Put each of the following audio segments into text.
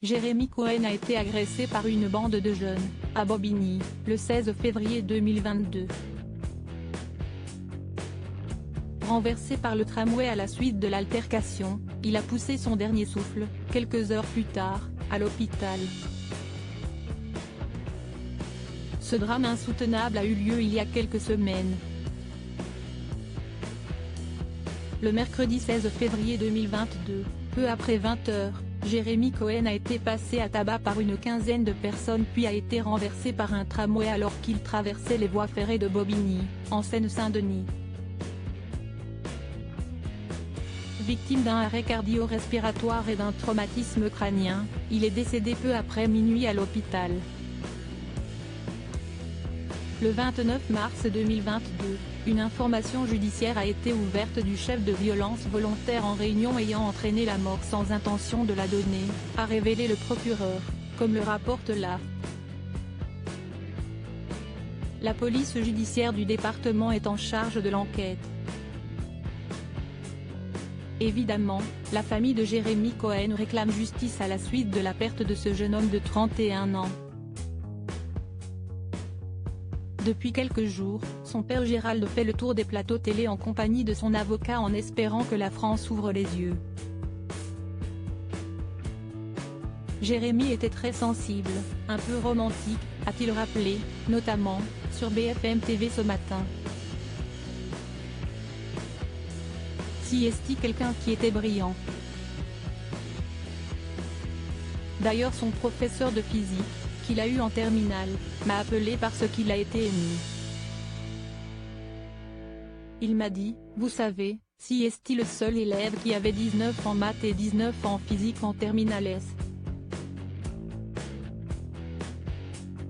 Jérémy Cohen a été agressé par une bande de jeunes, à Bobigny, le 16 février 2022. Renversé par le tramway à la suite de l'altercation, il a poussé son dernier souffle, quelques heures plus tard, à l'hôpital. Ce drame insoutenable a eu lieu il y a quelques semaines. Le mercredi 16 février 2022, peu après 20 h, Jérémy Cohen a été passé à tabac par une quinzaine de personnes puis a été renversé par un tramway alors qu'il traversait les voies ferrées de Bobigny, en Seine-Saint-Denis. Victime d'un arrêt cardio-respiratoire et d'un traumatisme crânien, il est décédé peu après minuit à l'hôpital. Le 29 mars 2022, une information judiciaire a été ouverte du chef de violence volontaire en réunion ayant entraîné la mort sans intention de la donner, a révélé le procureur, comme le rapporte l'AFP. La police judiciaire du département est en charge de l'enquête. Évidemment, la famille de Jérémy Cohen réclame justice à la suite de la perte de ce jeune homme de 31 ans. Depuis quelques jours, son père Gérald fait le tour des plateaux télé en compagnie de son avocat en espérant que la France ouvre les yeux. Jérémy était très sensible, un peu romantique, a-t-il rappelé, notamment, sur BFM TV ce matin. Si est-il quelqu'un qui était brillant. D'ailleurs son professeur de physique, qu'il a eu en terminale, m'a appelé parce qu'il a été ému. Il m'a dit, vous savez, si est-il le seul élève qui avait 19 en maths et 19 en physique en terminale S.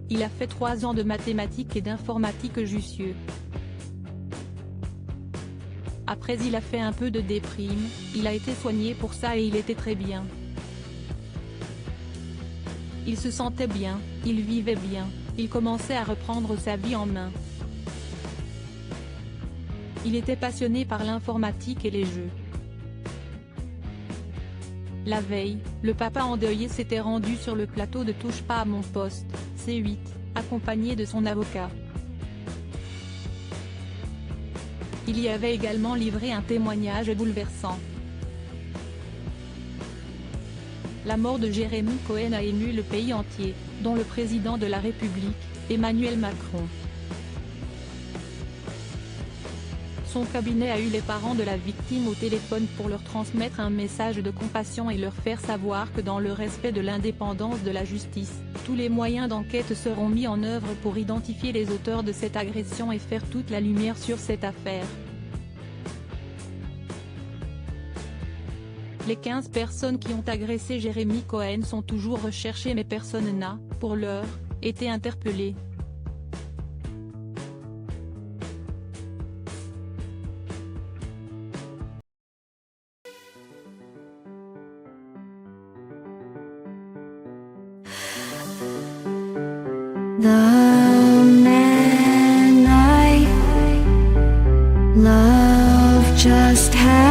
Il a fait 3 ans de mathématiques et d'informatique Jussieu. Après il a fait un peu de déprime, il a été soigné pour ça et il était très bien. Il se sentait bien, il vivait bien, il commençait à reprendre sa vie en main. Il était passionné par l'informatique et les jeux. La veille, le papa endeuillé s'était rendu sur le plateau de Touche pas à mon poste, C8, accompagné de son avocat. Il y avait également livré un témoignage bouleversant. La mort de Jérémy Cohen a ému le pays entier, dont le président de la République, Emmanuel Macron. Son cabinet a eu les parents de la victime au téléphone pour leur transmettre un message de compassion et leur faire savoir que dans le respect de l'indépendance de la justice, tous les moyens d'enquête seront mis en œuvre pour identifier les auteurs de cette agression et faire toute la lumière sur cette affaire. Les 15 personnes qui ont agressé Jérémy Cohen sont toujours recherchées mais personne n'a, pour l'heure, été interpellé. The man I love just had